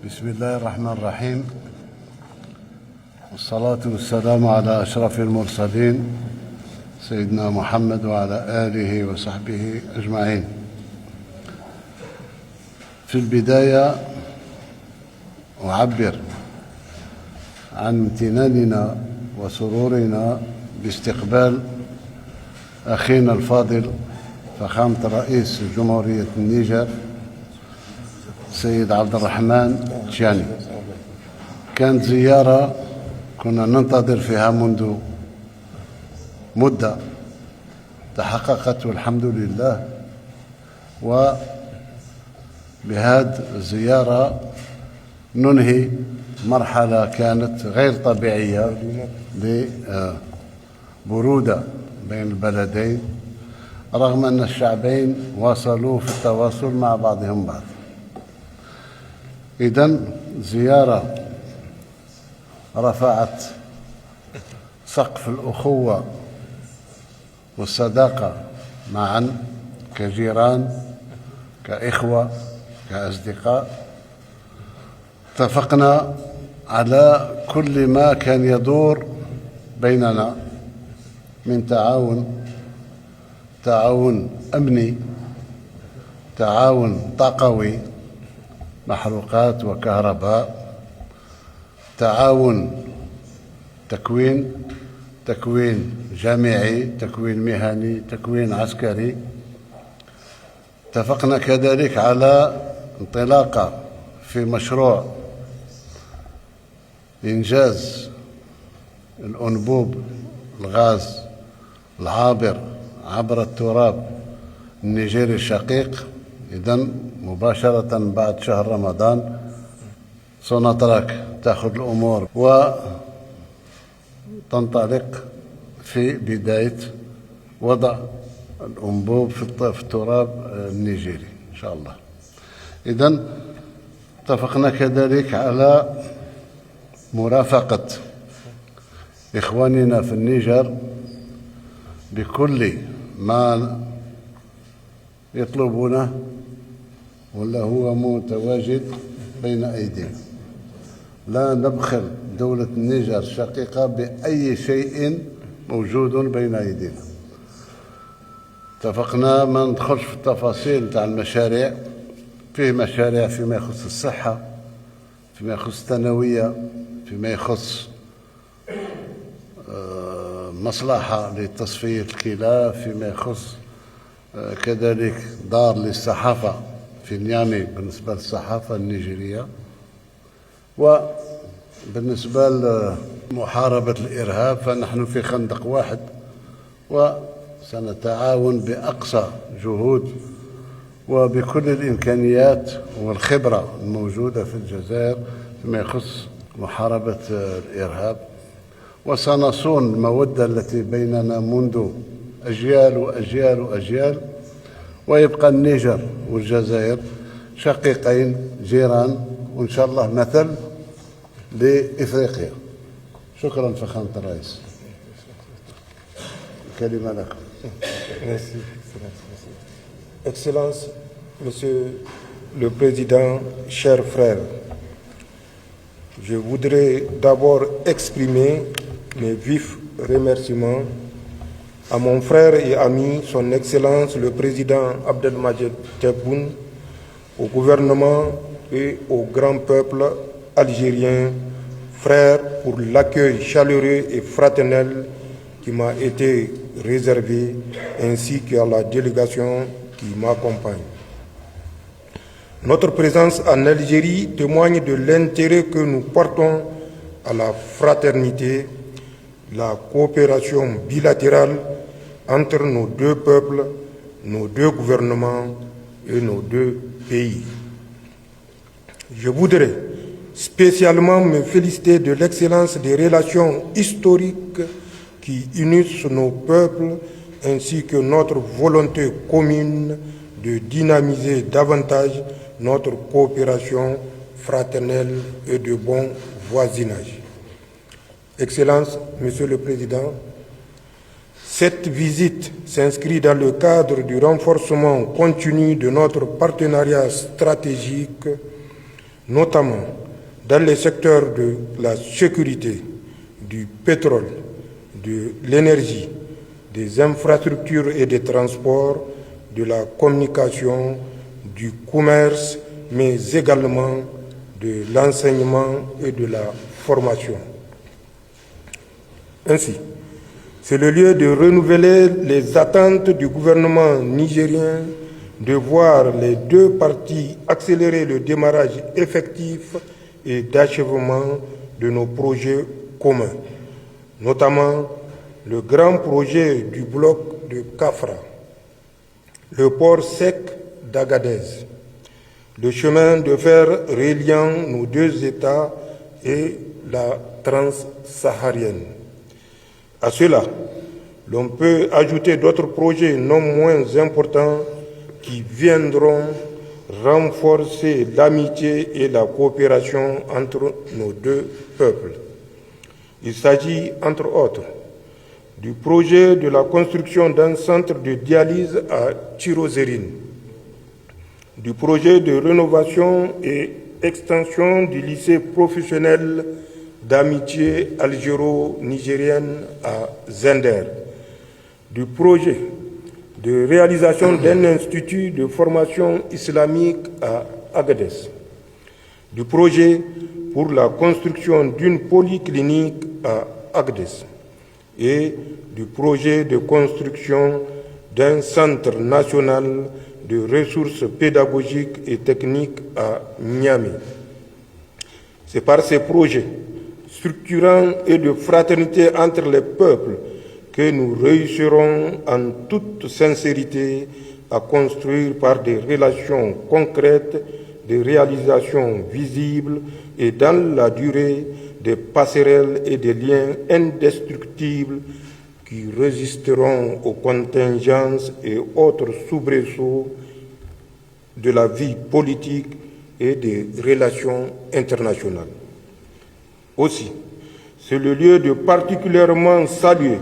بسم الله الرحمن الرحيم، والصلاة والسلام على أشرف المرسلين سيدنا محمد وعلى آله وصحبه أجمعين. في البداية أعبر عن امتناننا وسرورنا باستقبال أخينا الفاضل فخامة رئيس جمهورية النيجر سيد عبد الرحمن تشاني. كانت زيارة كنا ننتظر فيها منذ مدة، تحققت والحمد لله. وبهذه الزيارة ننهي مرحلة كانت غير طبيعية لبرودة بين البلدين، رغم أن الشعبين واصلوا في التواصل مع بعضهم بعض. إذن زيارة رفعت سقف الأخوة والصداقة معا كجيران، كإخوة، كأصدقاء. اتفقنا على كل ما كان يدور بيننا من تعاون أمني، تعاون طاقوي، محروقات وكهرباء، تعاون تكوين جامعي، تكوين مهني، تكوين عسكري. اتفقنا كذلك على انطلاقة في مشروع إنجاز الأنبوب الغاز العابر عبر التراب النيجيري الشقيق. إذن مباشرة بعد شهر رمضان سوناتراك تأخذ الأمور وتنطلق في بداية وضع الأنبوب في التراب النيجيري إن شاء الله. إذن اتفقنا كذلك على مرافقة إخواننا في النيجر بكل ما يطلبونه ولا هو متواجد بين أيدينا. لا نبخل دولة النيجر الشقيقة بأي شيء موجود بين أيدينا. اتفقنا ما ندخلش في التفاصيل تاع المشاريع، فيه مشاريع فيما يخص الصحة، فيما يخص الثانوية، فيما يخص مصلحة لتصفية الكلى، فيما يخص كذلك دار للصحافة في نيامي بالنسبة للصحافة النيجيرية، وبالنسبة لمحاربة الإرهاب فنحن في خندق واحد، وسنتعاون بأقصى جهود وبكل الإمكانيات والخبرة الموجودة في الجزائر فيما يخص محاربة الإرهاب. وسنصون المودة التي بيننا منذ أجيال وأجيال وأجيال، ويبقى النيجر والجزائر شقيقين جيران، وإن شاء الله مثل لإفريقيا. شكرا فخامة الرئيس. الكلمة لكم. Excellence, Monsieur le Président, chers frères, je voudrais d'abord exprimer mes vifs remerciements à mon frère et ami, son Excellence le Président Abdelmadjid Tebboune, au gouvernement et au grand peuple algérien, frères, pour l'accueil chaleureux et fraternel qui m'a été réservé, ainsi qu'à la délégation qui m'accompagne. Notre présence en Algérie témoigne de l'intérêt que nous portons à la fraternité, la coopération bilatérale entre nos deux peuples, nos deux gouvernements et nos deux pays. Je voudrais spécialement me féliciter de l'excellence des relations historiques qui unissent nos peuples, ainsi que notre volonté commune de dynamiser davantage notre coopération fraternelle et de bon voisinage. Excellence, Monsieur le Président, cette visite s'inscrit dans le cadre du renforcement continu de notre partenariat stratégique notamment dans les secteurs de la sécurité, du pétrole, de l'énergie, des infrastructures et des transports, de la communication, du commerce, mais également de l'enseignement et de la formation. Ainsi, c'est le lieu de renouveler les attentes du gouvernement nigérien de voir les deux parties accélérer le démarrage effectif et d'achèvement de nos projets communs, notamment le grand projet du bloc de Kafra, le port sec d'Agadez, le chemin de fer reliant nos deux États et la transsaharienne. À cela, l'on peut ajouter d'autres projets non moins importants qui viendront renforcer l'amitié et la coopération entre nos deux peuples. Il s'agit, entre autres, du projet de la construction d'un centre de dialyse à Tirozérine, du projet de rénovation et extension du lycée professionnel d'amitié algéro-nigérienne à Zender, du projet de réalisation d'un institut de formation islamique à Agadez, du projet pour la construction d'une polyclinique à Agadez et du projet de construction d'un centre national de ressources pédagogiques et techniques à Niamey. C'est par ces projets structurants et de fraternité entre les peuples que nous réussirons en toute sincérité à construire par des relations concrètes, des réalisations visibles et dans la durée des passerelles et des liens indestructibles qui résisteront aux contingences et autres soubresauts de la vie politique et des relations internationales. Aussi, c'est le lieu de particulièrement saluer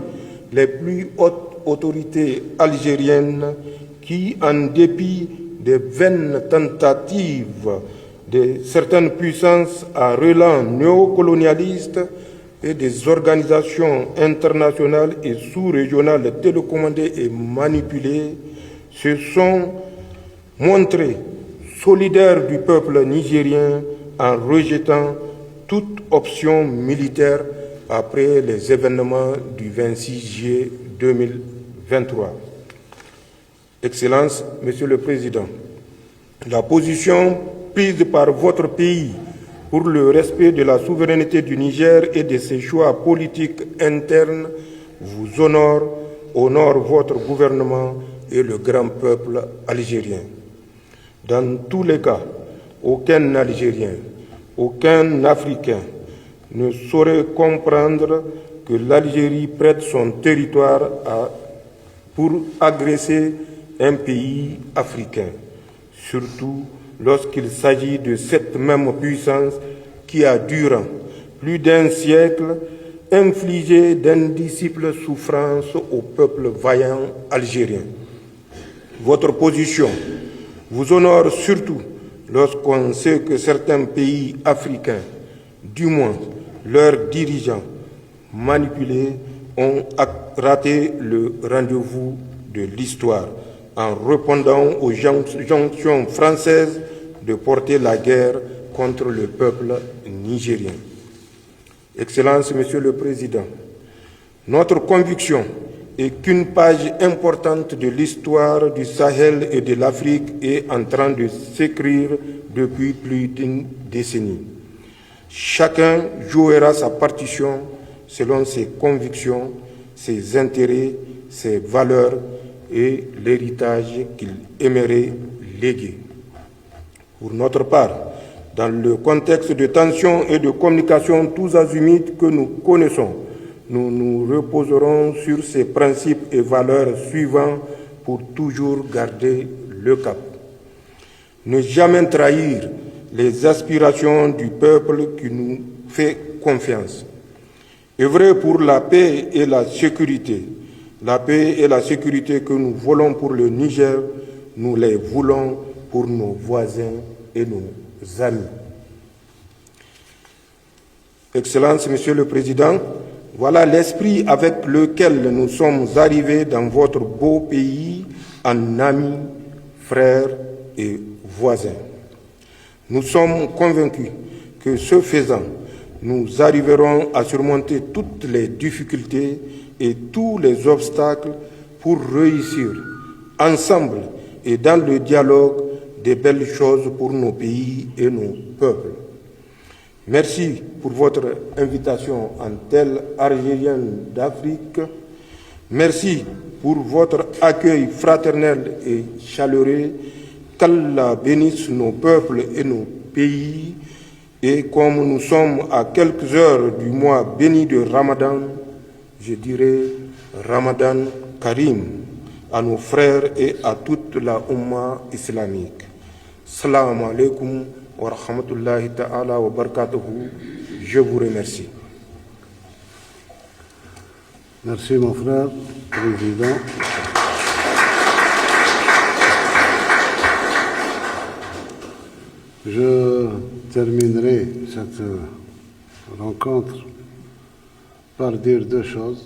les plus hautes autorités algériennes qui, en dépit des vaines tentatives de certaines puissances à relents néocolonialistes et des organisations internationales et sous-régionales télécommandées et manipulées, se sont montrées solidaires du peuple nigérien en rejetant toute option militaire après les événements du 26 juillet 2023. Excellences, Monsieur le Président, la position prise par votre pays pour le respect de la souveraineté du Niger et de ses choix politiques internes vous honore votre gouvernement et le grand peuple algérien. Dans tous les cas, aucun Algérien, aucun Africain ne saurait comprendre que l'Algérie prête son territoire pour agresser un pays africain, surtout lorsqu'il s'agit de cette même puissance qui a, durant plus d'un siècle, infligé d'indicibles souffrances au peuple vaillant algérien. Votre position vous honore surtout lorsqu'on sait que certains pays africains, du moins leurs dirigeants manipulés, ont raté le rendez-vous de l'histoire en répondant aux injonctions françaises de porter la guerre contre le peuple nigérien. Excellences, Monsieur le Président, notre conviction est qu'une page importante de l'histoire du Sahel et de l'Afrique est en train de s'écrire depuis plus d'une décennie. Chacun jouera sa partition selon ses convictions, ses intérêts, ses valeurs et l'héritage qu'il aimerait léguer. Pour notre part, dans le contexte de tensions et de communication tous azimuts que nous connaissons, nous nous reposerons sur ces principes et valeurs suivants pour toujours garder le cap. Ne jamais trahir les aspirations du peuple qui nous fait confiance. Œuvrer pour la paix et la sécurité. La paix et la sécurité que nous voulons pour le Niger, nous les voulons pour nos voisins et nos amis. Excellences, Monsieur le Président, voilà l'esprit avec lequel nous sommes arrivés dans votre beau pays en amis, frères et voisins. Nous sommes convaincus que ce faisant, nous arriverons à surmonter toutes les difficultés et tous les obstacles pour réussir ensemble et dans le dialogue des belles choses pour nos pays et nos peuples. Merci pour votre invitation en terre algérienne d'Afrique. Merci pour votre accueil fraternel et chaleureux. Qu'Allah bénisse nos peuples et nos pays. Et comme nous sommes à quelques heures du mois béni de Ramadan, je dirais Ramadan Karim à nos frères et à toute la Ummah islamique. Salam alaikum wa rahmatullahi ta'ala wa barakatuhu. Je vous remercie. Merci mon frère, Président. Je terminerai cette rencontre par dire deux choses.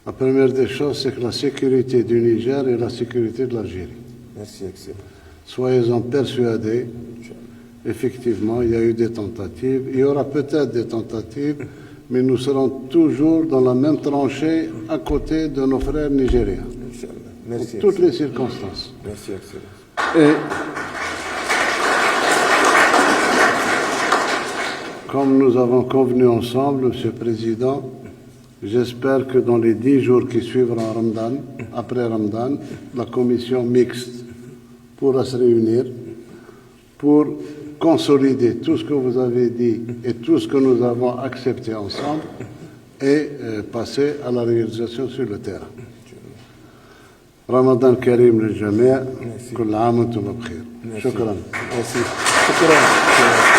La première des choses, c'est que la sécurité du Niger est la sécurité de l'Algérie. Merci, Excellent. Soyez-en persuadés, effectivement, il y a eu des tentatives, il y aura peut-être des tentatives, mais nous serons toujours dans la même tranchée à côté de nos frères nigériens. Merci, dans toutes les circonstances. Merci, Excellent. Et comme nous avons convenu ensemble, Monsieur le Président, j'espère que dans les 10 jours qui suivront Ramadan, après Ramadan, la commission mixte pourra se réunir pour consolider tout ce que vous avez dit et tout ce que nous avons accepté ensemble et passer à la réalisation sur le terrain. Ramadan Karim le Jami', كل عام وانتم بخير. شكرا. Merci.